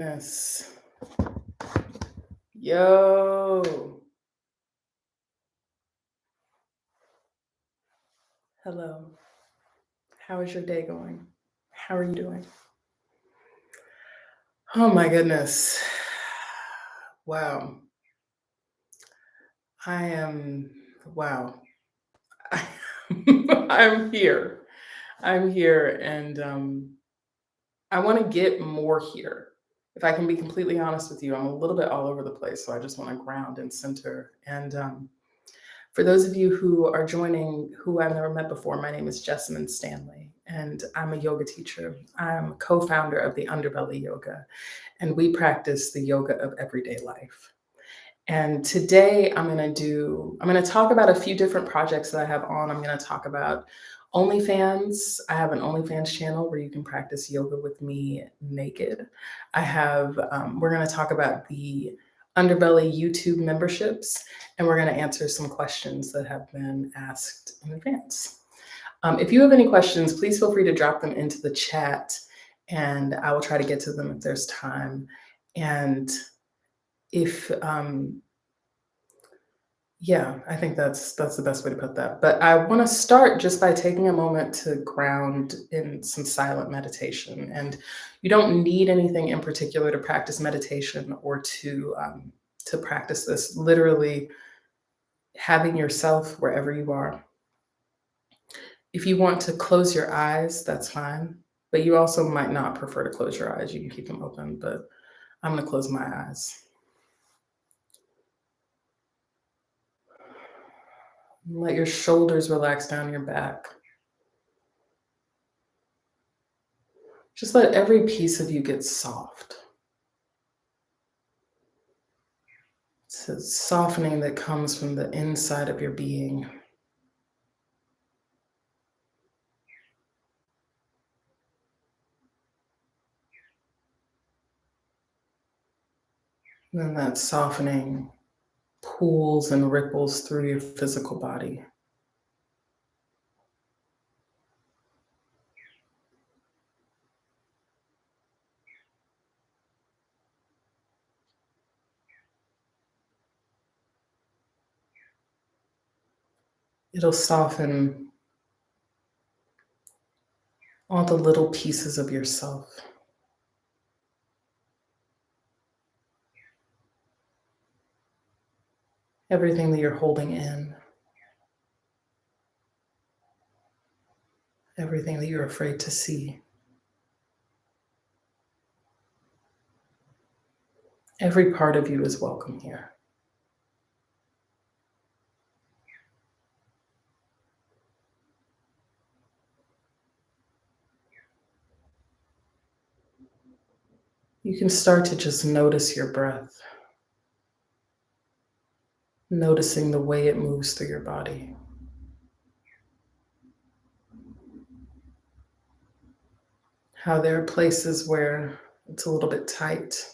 Yes. Yo. Hello. How is your day going? How are you doing? Oh my goodness. Wow. I am, wow. I'm here. I'm here and I want to get more here. If I can be completely honest with you, I'm a little bit all over the place. So I just want to ground and center. And for those of you who are joining who I've never met before, my name is Jessamine Stanley, and I'm a yoga teacher. I'm co founder of the Underbelly Yoga, and we practice the yoga of everyday life. And today I'm going to talk about a few different projects that I have on. I'm going to talk about OnlyFans. I have an OnlyFans channel where you can practice yoga with me naked. We're going to talk about the Underbelly YouTube memberships, and we're going to answer some questions that have been asked in advance. If you have any questions, please feel free to drop them into the chat, and I will try to get to them if there's time. And if yeah, I think that's the best way to put that. But I want to start just by taking a moment to ground in some silent meditation. And you don't need anything in particular to practice meditation or to practice this. Literally having yourself wherever you are. If you want to close your eyes, that's fine. But you also might not prefer to close your eyes. You can keep them open, but I'm going to close my eyes. Let your shoulders relax down your back. Just let every piece of you get soft. It's a softening that comes from the inside of your being. And then that softening pools and ripples through your physical body. It'll soften all the little pieces of yourself. Everything that you're holding in. Everything that you're afraid to see. Every part of you is welcome here. You can start to just notice your breath, noticing the way it moves through your body. How there are places where it's a little bit tight.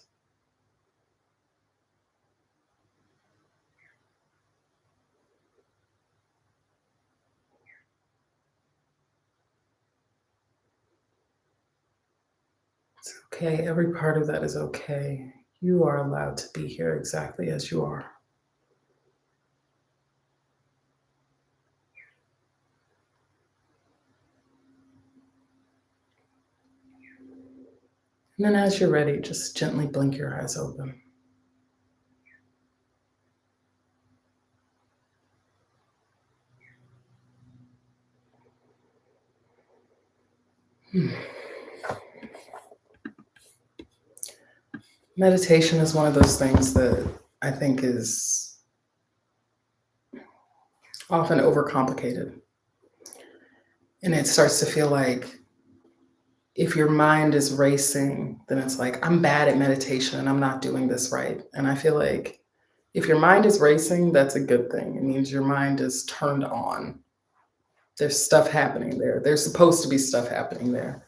It's okay. Every part of that is okay. You are allowed to be here exactly as you are. And then as you're ready, just gently blink your eyes open. Meditation is one of those things that I think is often overcomplicated. And it starts to feel like if your mind is racing, then it's like, I'm bad at meditation and I'm not doing this right. And I feel like if your mind is racing, that's a good thing. It means your mind is turned on. There's stuff happening there. There's supposed to be stuff happening there.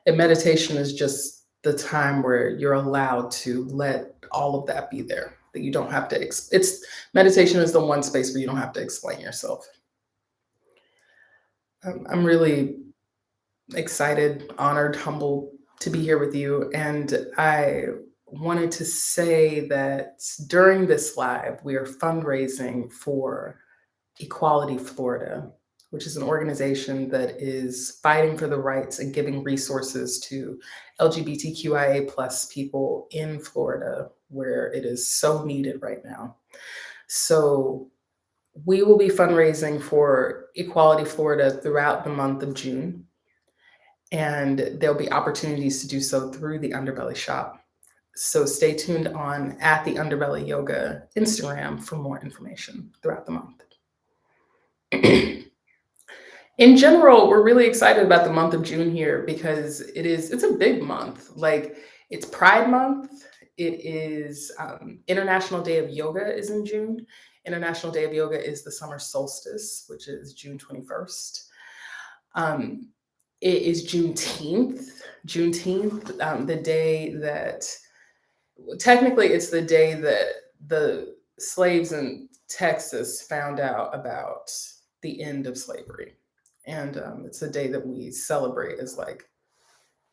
And meditation is just the time where you're allowed to let all of that be there. That you don't have to. It's meditation is the one space where you don't have to explain yourself. I'm really excited, honored, humbled to be here with you, and I wanted to say that during this live, we are fundraising for Equality Florida, which is an organization that is fighting for the rights and giving resources to LGBTQIA plus people in Florida, where it is so needed right now. So we will be fundraising for Equality Florida throughout the month of June, and there'll be opportunities to do so through the Underbelly shop. So stay tuned on at the Underbelly Yoga Instagram for more information throughout the month. In general, we're really excited about the month of June here because it's a big month. Like, it's Pride Month. It is International Day of Yoga is in June. International Day of Yoga is the summer solstice, which is June 21st. It is Juneteenth. The day that, technically, it's the day that the slaves in Texas found out about the end of slavery. And it's a day that we celebrate as like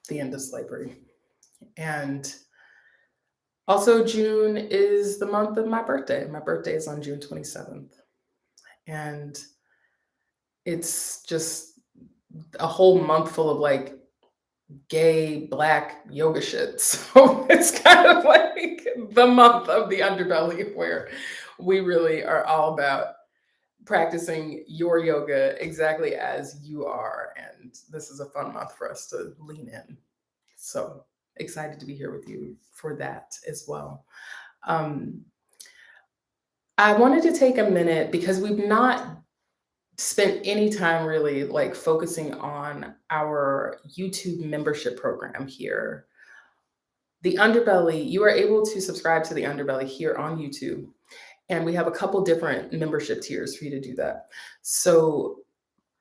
the end of slavery. And also, June is the month of my birthday. My birthday is on June 27th. And it's just a whole month full of like gay Black yoga shit. So it's kind of like the month of the underbelly where we really are all about practicing your yoga exactly as you are. And this is a fun month for us to lean in. So excited to be here with you for that as well. I wanted to take a minute because we've not spent any time really like focusing on our YouTube membership program here. The Underbelly, you are able to subscribe to the Underbelly here on YouTube. And we have a couple different membership tiers for you to do that. So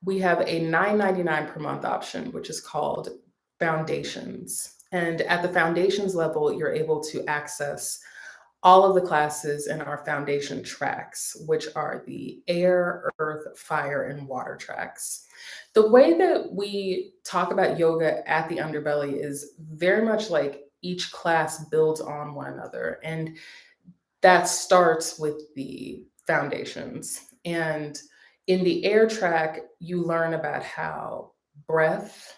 we have a $9.99 per month option, which is called Foundations. And at the Foundations level, you're able to access all of the classes in our foundation tracks, which are the air, earth, fire, and water tracks. The way that we talk about yoga at the Underbelly is very much like each class builds on one another. And that starts with the foundations. And in the air track, you learn about how breath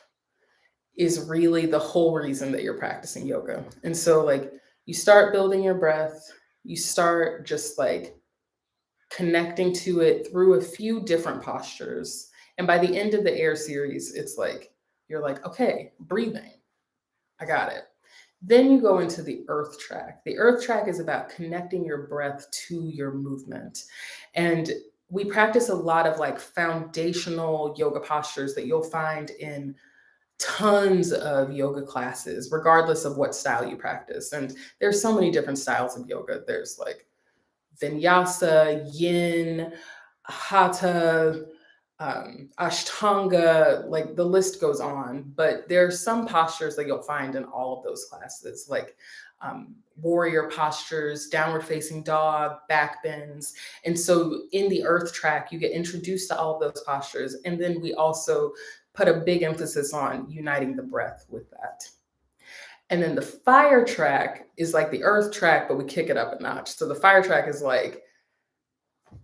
is really the whole reason that you're practicing yoga. And so, like, you start building your breath, you start just like connecting to it through a few different postures. And by the end of the air series, it's like, you're like, okay, breathing, I got it. Then you go into the earth track. The earth track is about connecting your breath to your movement. And we practice a lot of like foundational yoga postures that you'll find in tons of yoga classes, regardless of what style you practice. And there's so many different styles of yoga. There's like vinyasa, yin, hatha, ashtanga, like the list goes on. But there are some postures that you'll find in all of those classes, like warrior postures, downward facing dog, back bends. And so in the earth track, you get introduced to all of those postures. And then we also put a big emphasis on uniting the breath with that. And then the fire track is like the earth track, but we kick it up a notch. So the fire track is like,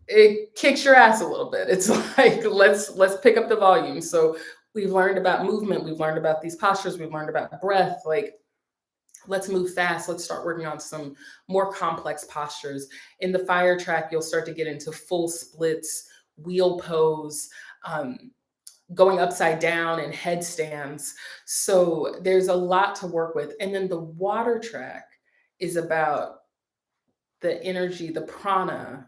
it kicks your ass a little bit. It's like, let's pick up the volume. So we've learned about movement. We've learned about these postures. We've learned about breath. Like, let's move fast. Let's start working on some more complex postures. In the fire track, you'll start to get into full splits, wheel pose, going upside down and headstands. So there's a lot to work with. And then the water track is about the energy, the prana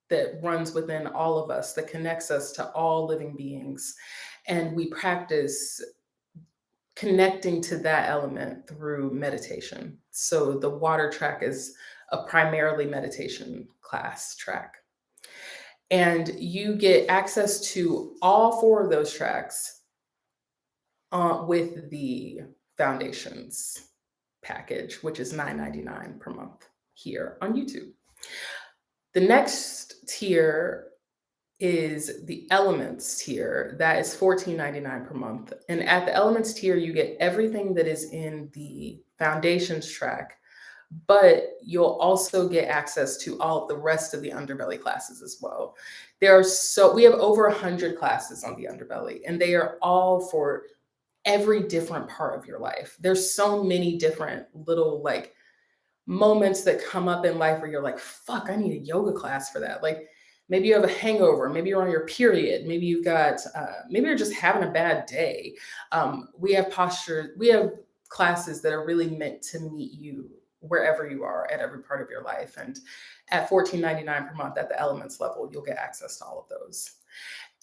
that runs within all of us, that connects us to all living beings. And we practice connecting to that element through meditation. So the water track is a primarily meditation class track. And you get access to all four of those tracks with the Foundations package, which is $9.99 per month here on YouTube. The next tier is the Elements tier. That is $14.99 per month. And at the Elements tier, you get everything that is in the Foundations track, but you'll also get access to all of the rest of the underbelly classes as well. We have over 100 classes on the underbelly, and they are all for every different part of your life. There's so many different little like moments that come up in life where you're like, fuck, I need a yoga class for that. Like maybe you have a hangover, maybe you're on your period, maybe maybe you're just having a bad day. We have classes that are really meant to meet you wherever you are at every part of your life. And at $14.99 per month at the Elements level, you'll get access to all of those.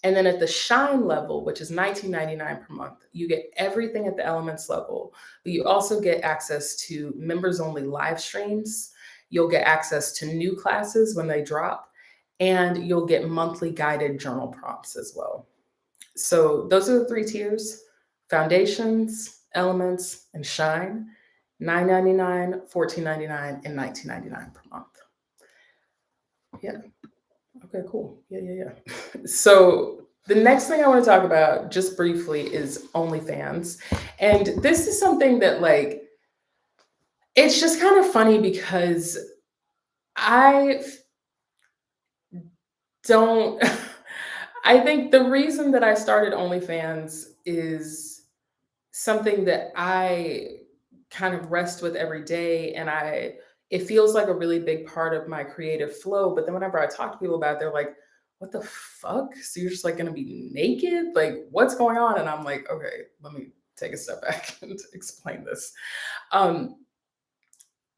And then at the Shine level, which is $19.99 per month, you get everything at the Elements level, but you also get access to members only live streams. You'll get access to new classes when they drop, and you'll get monthly guided journal prompts as well. So those are the three tiers: Foundations, Elements, and Shine. $9.99, $14.99, and $19.99 per month. Yeah. Okay, cool. Yeah. So the next thing I want to talk about just briefly is OnlyFans. And this is something that like, it's just kind of funny because I don't, I think the reason that I started OnlyFans is something that I kind of rest with every day. And it feels like a really big part of my creative flow. But then whenever I talk to people about it, they're like, what the fuck? So you're just like gonna be naked? Like, what's going on? And I'm like, okay, let me take a step back and explain this. Um,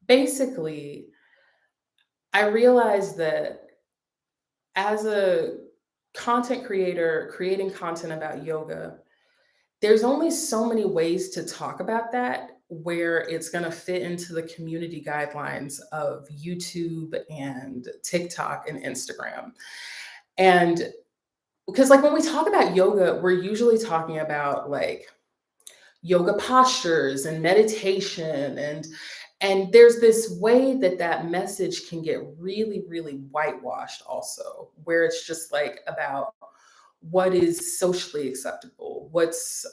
Basically, I realized that as a content creator creating content about yoga, there's only so many ways to talk about that where it's going to fit into the community guidelines of YouTube and TikTok and Instagram. And because like when we talk about yoga, we're usually talking about like yoga postures and meditation, and there's this way that that message can get really really whitewashed also, where it's just like about what is socially acceptable, what's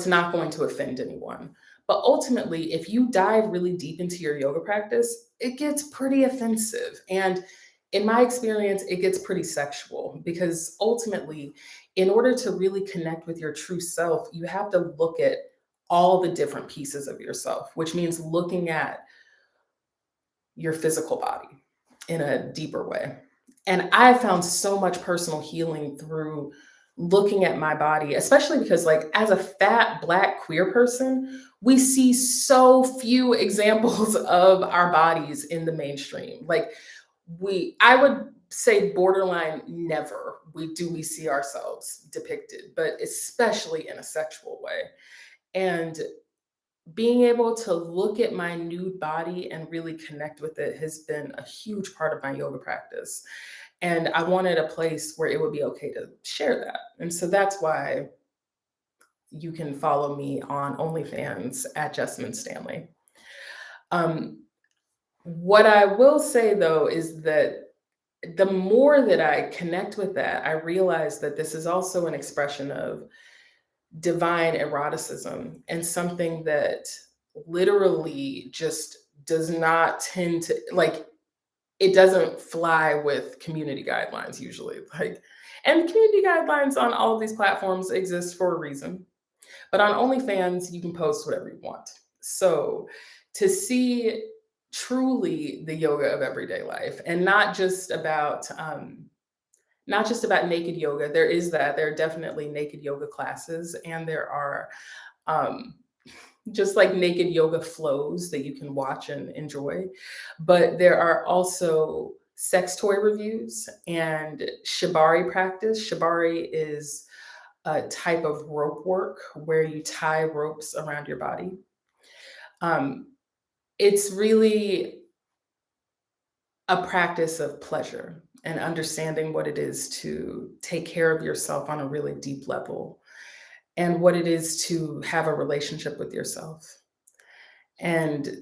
not going to offend anyone. But ultimately, if you dive really deep into your yoga practice, it gets pretty offensive. And in my experience, it gets pretty sexual because ultimately, in order to really connect with your true self, you have to look at all the different pieces of yourself, which means looking at your physical body in a deeper way. And I found so much personal healing through looking at my body, especially because, like, as a fat Black queer person, we see so few examples of our bodies in the mainstream. Like, I would say borderline never we see ourselves depicted, but especially in a sexual way. And being able to look at my nude body and really connect with it has been a huge part of my yoga practice. And I wanted a place where it would be okay to share that. And so that's why you can follow me on OnlyFans at Jessamine Stanley. What I will say though is that the more that I connect with that, I realize that this is also an expression of divine eroticism and something that literally just does not tend to like, it doesn't fly with community guidelines usually. Like, and community guidelines on all of these platforms exist for a reason, but on OnlyFans you can post whatever you want. So to see truly the yoga of everyday life, and not just about naked yoga. There are definitely naked yoga classes, and there are um, just like naked yoga flows that you can watch and enjoy. But there are also sex toy reviews and shibari practice. Shibari is a type of rope work where you tie ropes around your body. Um, it's really a practice of pleasure and understanding what it is to take care of yourself on a really deep level and what it is to have a relationship with yourself. And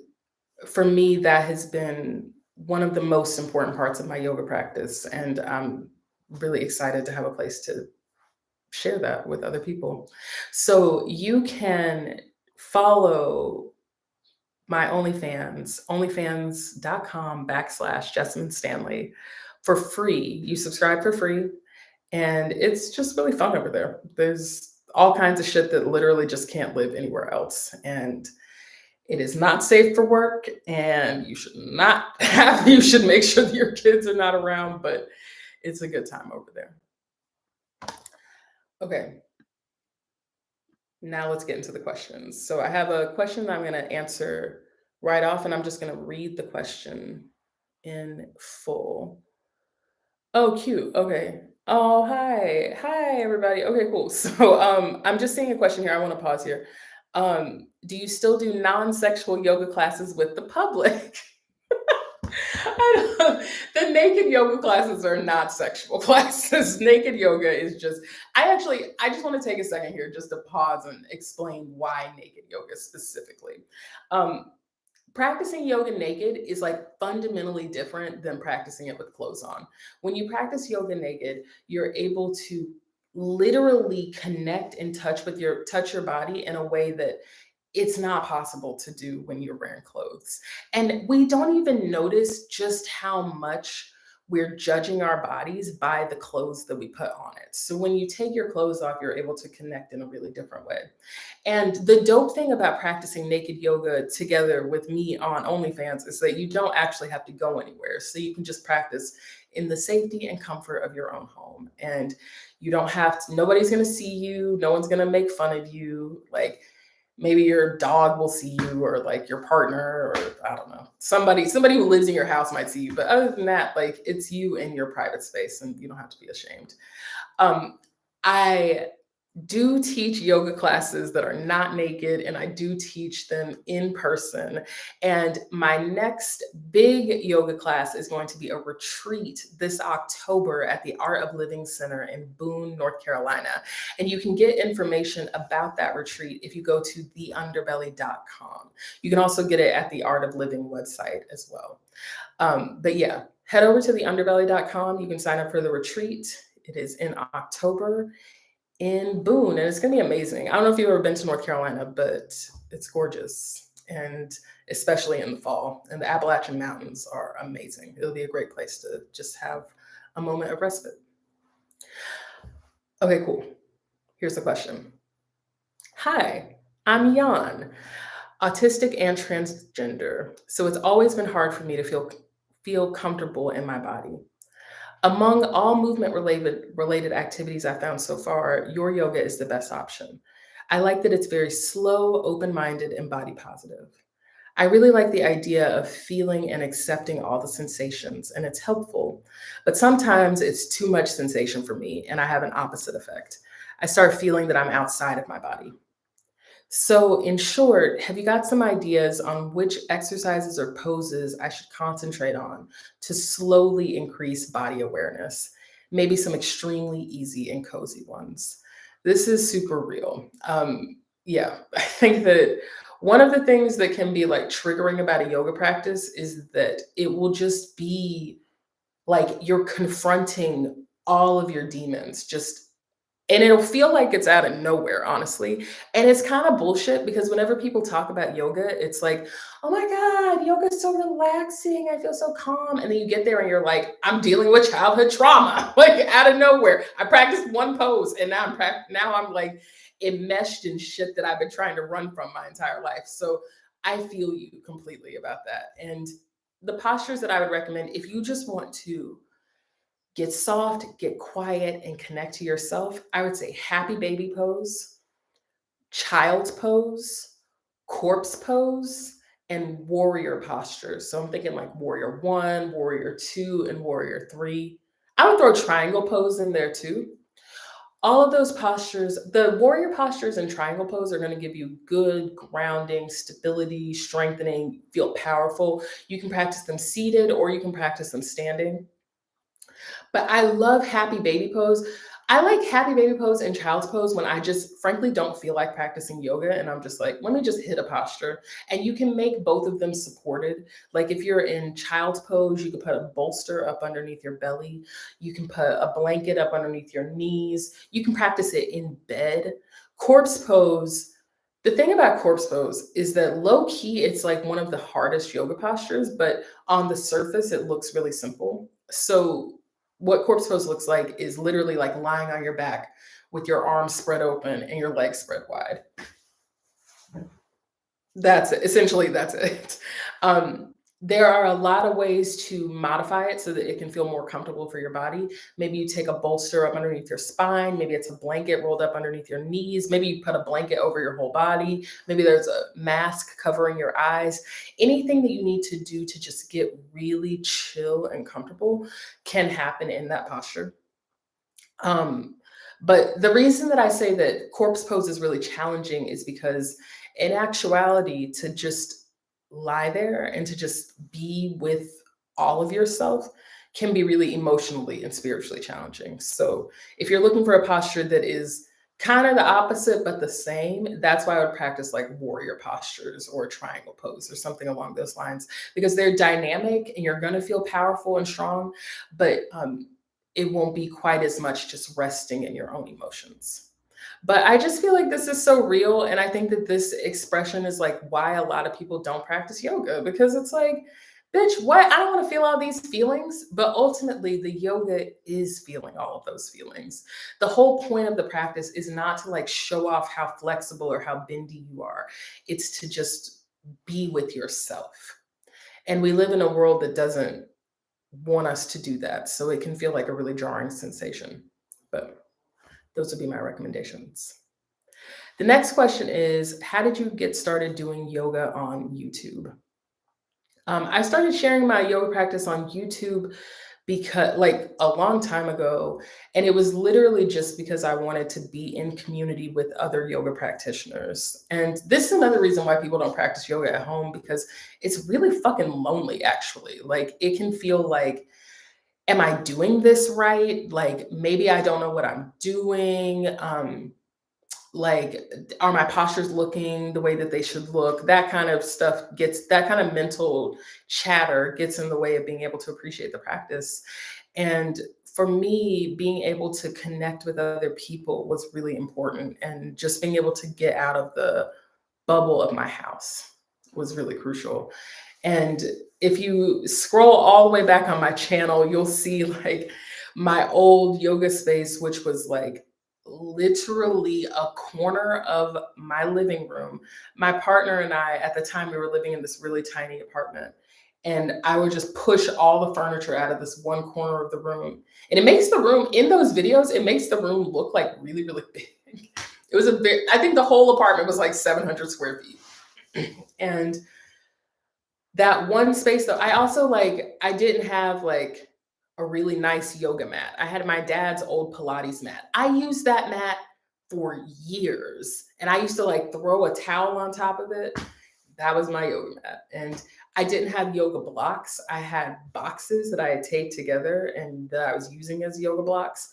for me, that has been one of the most important parts of my yoga practice. And I'm really excited to have a place to share that with other people. So you can follow my OnlyFans, onlyfans.com/Jessamine Stanley for free. You subscribe for free, and it's just really fun over there. There's all kinds of shit that literally just can't live anywhere else. And it is not safe for work, and you should not have, you should make sure that your kids are not around, but it's a good time over there. Okay, now let's get into the questions. So I have a question that I'm going to answer right off, and I'm just going to read the question in full. Oh, cute. Okay. Oh, hi. Hi, everybody. Okay, cool. So I'm just seeing a question here. I want to pause here. Do you still do non-sexual yoga classes with the public? I don't, the naked yoga classes are not sexual classes. Naked yoga is just, I just want to take a second here just to pause and explain why naked yoga specifically. Um, Practicing yoga naked is like fundamentally different than practicing it with clothes on. When you practice yoga naked, you're able to literally connect and touch your body in a way that it's not possible to do when you're wearing clothes. And we don't even notice just how much we're judging our bodies by the clothes that we put on it. So when you take your clothes off, you're able to connect in a really different way. And the dope thing about practicing naked yoga together with me on OnlyFans is that you don't actually have to go anywhere. So you can just practice in the safety and comfort of your own home. And you don't have to, nobody's going to see you. No one's going to make fun of you. Like, maybe your dog will see you, or like your partner, or I don't know, somebody who lives in your house might see you. But other than that, like, it's you in your private space, and you don't have to be ashamed. I do teach yoga classes that are not naked, and I do teach them in person. And my next big yoga class is going to be a retreat this October at the Art of Living Center in Boone, North Carolina. And you can get information about that retreat if you go to theunderbelly.com. You can also get it at the Art of Living website as well. But yeah, head over to theunderbelly.com. You can sign up for the retreat. It is in October in Boone, and it's going to be amazing. I don't know if you've ever been to North Carolina, but it's gorgeous, and especially in the fall. And the Appalachian Mountains are amazing. It'll be a great place to just have a moment of respite. Okay, cool. Here's the question. Hi, I'm Jan, autistic and transgender. So it's always been hard for me to feel comfortable in my body. Among all movement related activities I found so far, your yoga is the best option. I like that it's very slow, open-minded, and body positive. I really like the idea of feeling and accepting all the sensations, and it's helpful. But sometimes it's too much sensation for me, and I have an opposite effect. I start feeling that I'm outside of my body. So, in short, have you got some ideas on which exercises or poses I should concentrate on to slowly increase body awareness? Maybe some extremely easy and cozy ones. This is super real. Yeah, I think that one of the things that can be like triggering about a yoga practice is that it will just be like you're confronting all of your demons just, and it'll feel like it's out of nowhere, honestly. And it's kind of bullshit because whenever people talk about yoga, it's like, oh my God, yoga is so relaxing. I feel so calm. And then you get there and you're like, I'm dealing with childhood trauma, like out of nowhere. I practiced one pose, and now I'm like enmeshed in shit that I've been trying to run from my entire life. So I feel you completely about that. And the postures that I would recommend, if you just want to get soft, get quiet, and connect to yourself, I would say happy baby pose, child's pose, corpse pose, and warrior postures. So I'm thinking like warrior one, warrior two, and warrior three. I would throw triangle pose in there too. All of those postures, the warrior postures and triangle pose are going to give you good grounding, stability, strengthening, feel powerful. You can practice them seated or you can practice them standing. But I love happy baby pose. I like happy baby pose and child's pose when I just frankly don't feel like practicing yoga and I'm just like, let me just hit a posture. And you can make both of them supported. Like if you're in child's pose, you can put a bolster up underneath your belly. You can put a blanket up underneath your knees. You can practice it in bed. Corpse pose, The thing about corpse pose is that low key, it's like one of the hardest yoga postures, but on the surface, it looks really simple. So, what corpse pose looks like is literally like lying on your back with your arms spread open and your legs spread wide. That's it. Essentially, that's it. There are a lot of ways to modify it so that it can feel more comfortable for your body. Maybe you take a bolster up underneath your spine. Maybe it's a blanket rolled up underneath your knees. Maybe you put a blanket over your whole body. Maybe there's a mask covering your eyes. Anything that you need to do to just get really chill and comfortable can happen in that posture. Um, but the reason that I say that corpse pose is really challenging is because, in actuality, to just lie there and to just be with all of yourself can be really emotionally and spiritually challenging. So, if you're looking for a posture that is kind of the opposite but the same, that's why I would practice like warrior postures or triangle pose or something along those lines, because they're dynamic and you're going to feel powerful and strong, but it won't be quite as much just resting in your own emotions. But I just feel like this is so real. And I think that this expression is like why a lot of people don't practice yoga, because it's like, bitch, what? I don't want to feel all these feelings. But ultimately, the yoga is feeling all of those feelings. The whole point of the practice is not to like show off how flexible or how bendy you are, it's to just be with yourself. And we live in a world that doesn't want us to do that. So it can feel like a really jarring sensation. But those would be my recommendations. The next question is, how did you get started doing yoga on YouTube? I started sharing my yoga practice on YouTube because, like, a long time ago, and it was literally just because I wanted to be in community with other yoga practitioners. And this is another reason why people don't practice yoga at home, because it's really fucking lonely, actually. Like, it can feel like, am I doing this right? Like, maybe I don't know what I'm doing. Like, are my postures looking the way that they should look? That kind of stuff gets, that kind of mental chatter gets in the way of being able to appreciate the practice. And for me, being able to connect with other people was really important. And just being able to get out of the bubble of my house was really crucial. And if you scroll all the way back on my channel, you'll see like my old yoga space, which was like literally a corner of my living room. My partner and I, at the time, we were living in this really tiny apartment. And I would just push all the furniture out of this one corner of the room. And it makes the room, in those videos, it makes the room look like really, really big. It was a very, I think the whole apartment was like 700 square feet. And that one space though, I also like, I didn't have like a really nice yoga mat. I had my dad's old Pilates mat. I used that mat for years. And I used to like throw a towel on top of it. That was my yoga mat. And I didn't have yoga blocks. I had boxes that I had taped together and that I was using as yoga blocks.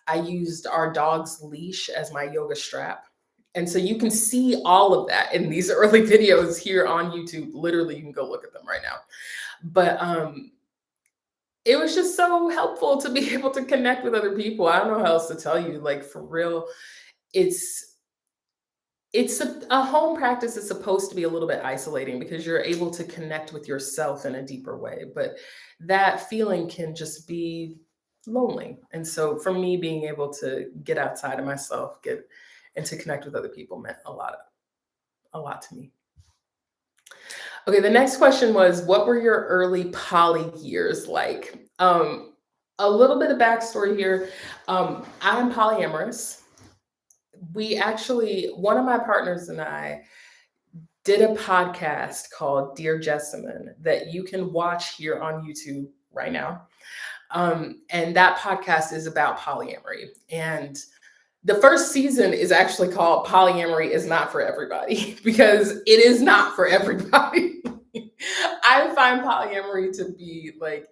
I used our dog's leash as my yoga strap. And so you can see all of that in these early videos here on YouTube. Literally, you can go look at them right now. But it was just so helpful to be able to connect with other people. I don't know how else to tell you. Like, for real, it's a home practice is supposed to be a little bit isolating because you're able to connect with yourself in a deeper way. But that feeling can just be lonely. And so for me, being able to get outside of myself, get and to connect with other people meant a lot to me. Okay, the next question was, what were your early poly years like? A little bit of backstory here. I'm polyamorous. We actually, one of my partners and I did a podcast called Dear Jessamine that you can watch here on YouTube right now. And that podcast is about polyamory. And the first season is actually called Polyamory is Not for Everybody, because it is not for everybody. I find polyamory to be like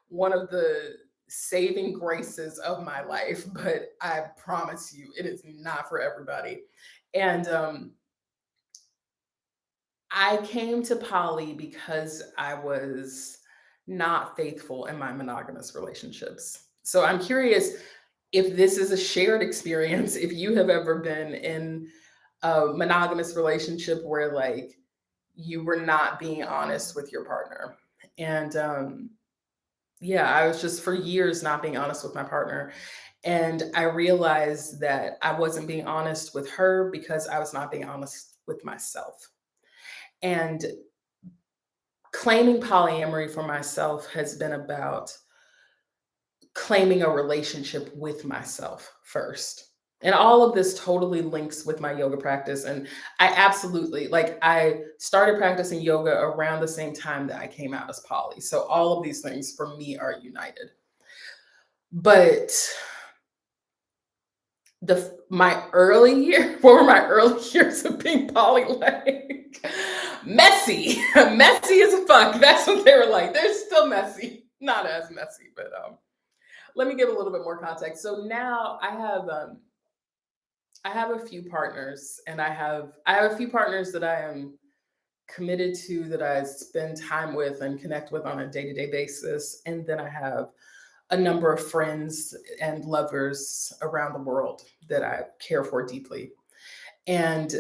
one of the saving graces of my life, but I promise you, it is not for everybody. And I came to poly because I was not faithful in my monogamous relationships. So I'm curious if this is a shared experience, if you have ever been in a monogamous relationship where like you were not being honest with your partner. And yeah, I was just for years not being honest with my partner. And I realized that I wasn't being honest with her because I was not being honest with myself. And claiming polyamory for myself has been about claiming a relationship with myself first. And all of this totally links with my yoga practice. And I absolutely, like, I started practicing yoga around the same time that I came out as poly. So all of these things for me are united. But my early year, what were my early years of being poly like? Messy. Messy as fuck. That's what they were like. They're still messy. Not as messy, but let me give a little bit more context. So now I have a few partners, and I have a few partners that I am committed to, that I spend time with and connect with on a day-to-day basis. And then I have a number of friends and lovers around the world that I care for deeply. And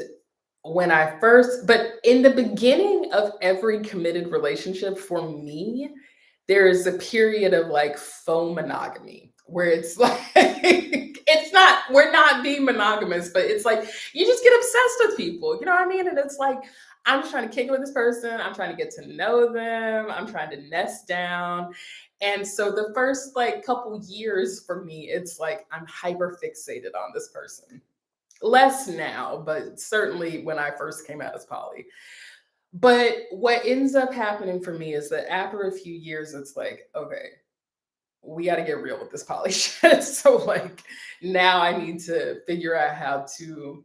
but in the beginning of every committed relationship for me, there is a period of like faux monogamy where it's like, it's not, we're not being monogamous, but it's like you just get obsessed with people, you know what I mean? And it's like, I'm just trying to kick it with this person, I'm trying to get to know them, I'm trying to nest down. And so the first like couple years for me, it's like I'm hyper fixated on this person. Less now, but certainly when I first came out as poly. But what ends up happening for me is that after a few years, it's like, okay, we got to get real with this poly shit. So, like, now I need to figure out how to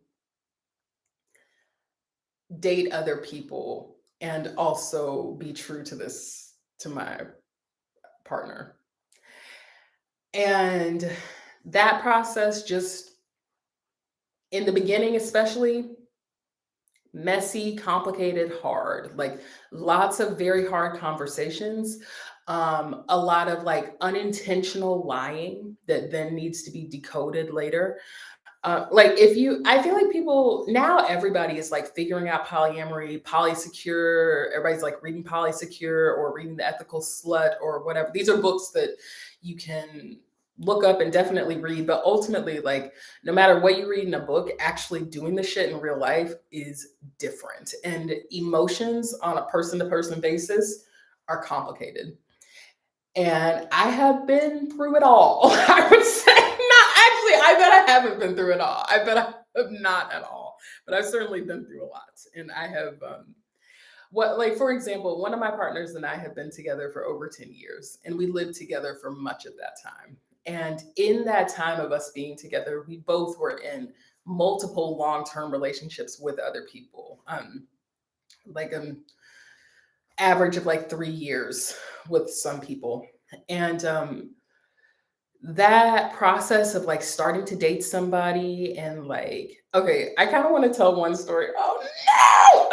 date other people and also be true to to my partner. And that process, just in the beginning, especially, messy, complicated, hard, like lots of very hard conversations, a lot of like unintentional lying that then needs to be decoded later. Like if you, I feel like people now, everybody is like figuring out polyamory, polysecure. Everybody's like reading polysecure or reading the ethical slut or whatever. These are books that you can look up and definitely read, but ultimately, like, no matter what you read in a book, actually doing the shit in real life is different. And emotions on a person to person basis are complicated. And I have been through it all. I would say, not actually, I bet I haven't been through it all. I bet I have not at all, but I've certainly been through a lot. And I have, like, for example, one of my partners and I have been together for over 10 years, and we lived together for much of that time. And in that time of us being together, we both were in multiple long term relationships with other people. Like average of like 3 years with some people. And that process of like starting to date somebody and like, okay, I kind of want to tell one story. Oh no!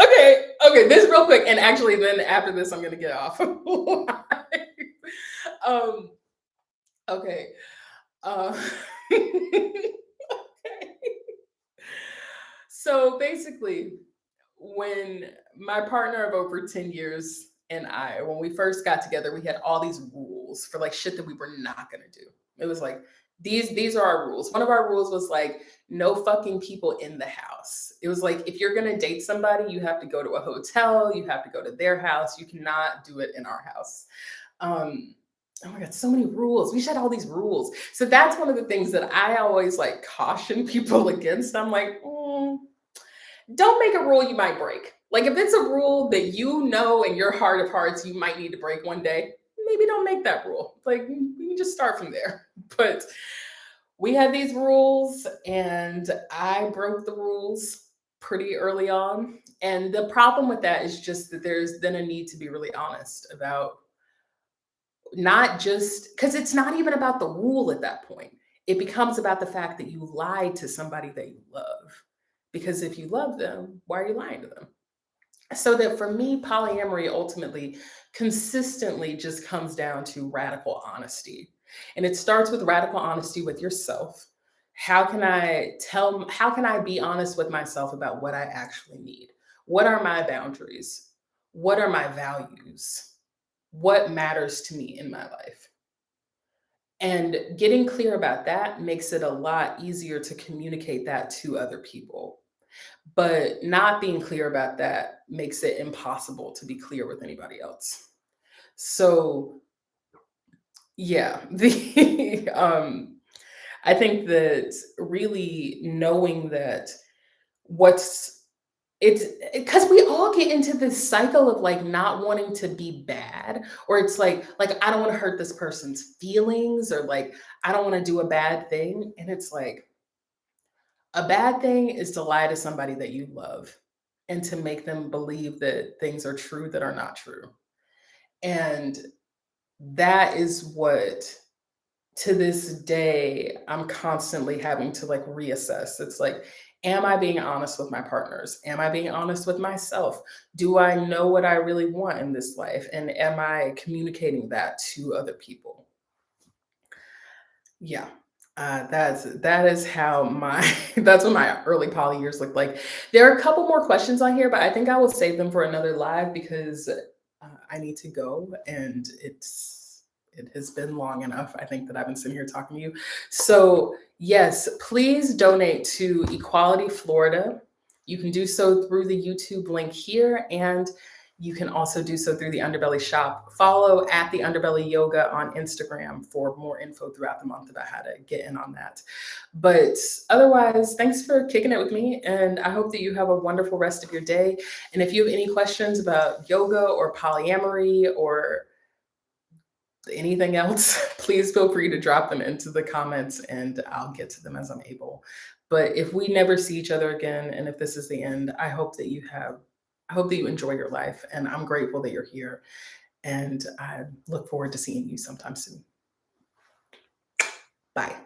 Okay, this real quick. And actually, then after this, I'm gonna get off. um, okay. Uh, okay. So basically, when my partner of over 10 years and I, when we first got together, we had all these rules for like shit that we were not gonna do. It was like, these are our rules. One of our rules was like no fucking people in the house. It was like if you're gonna date somebody, you have to go to a hotel, you have to go to their house. You cannot do it in our house. Oh my God, so many rules. We just had all these rules. So that's one of the things that I always like caution people against. I'm like, don't make a rule you might break. Like if it's a rule that you know in your heart of hearts you might need to break one day, maybe don't make that rule. Like we can just start from there. But we had these rules and I broke the rules pretty early on. And the problem with that is just that there's then a need to be really honest about, not just because it's not even about the rule at that point. It becomes about the fact that you lied to somebody that you love. Because if you love them, why are you lying to them? So that for me, polyamory ultimately consistently just comes down to radical honesty. And it starts with radical honesty with yourself, how can I be honest with myself about what I actually need? What are my boundaries? What are my values? What matters to me in my life? And getting clear about that makes it a lot easier to communicate that to other people. But not being clear about that makes it impossible to be clear with anybody else. So, yeah, I think that really knowing that what's it's because we all get into this cycle of like not wanting to be bad, or it's like I don't want to hurt this person's feelings, or like I don't want to do a bad thing. And it's like a bad thing is to lie to somebody that you love and to make them believe that things are true that are not true. And that is what, to this day, I'm constantly having to like reassess. It's like, am I being honest with my partners? Am I being honest with myself? Do I know what I really want in this life? And am I communicating that to other people? Yeah. That is how my that's what my early poly years looked like. There are a couple more questions on here, but I think I will save them for another live because I need to go, and it has been long enough. I think that I've been sitting here talking to you. So yes, please donate to Equality Florida. You can do so through the YouTube link here, and you can also do so through the Underbelly shop. Follow at the Underbelly Yoga on Instagram for more info throughout the month about how to get in on that. But otherwise, thanks for kicking it with me. And I hope that you have a wonderful rest of your day. And if you have any questions about yoga or polyamory or anything else, please feel free to drop them into the comments and I'll get to them as I'm able. But if we never see each other again, and if this is the end, I hope that you enjoy your life. And I'm grateful that you're here. And I look forward to seeing you sometime soon. Bye.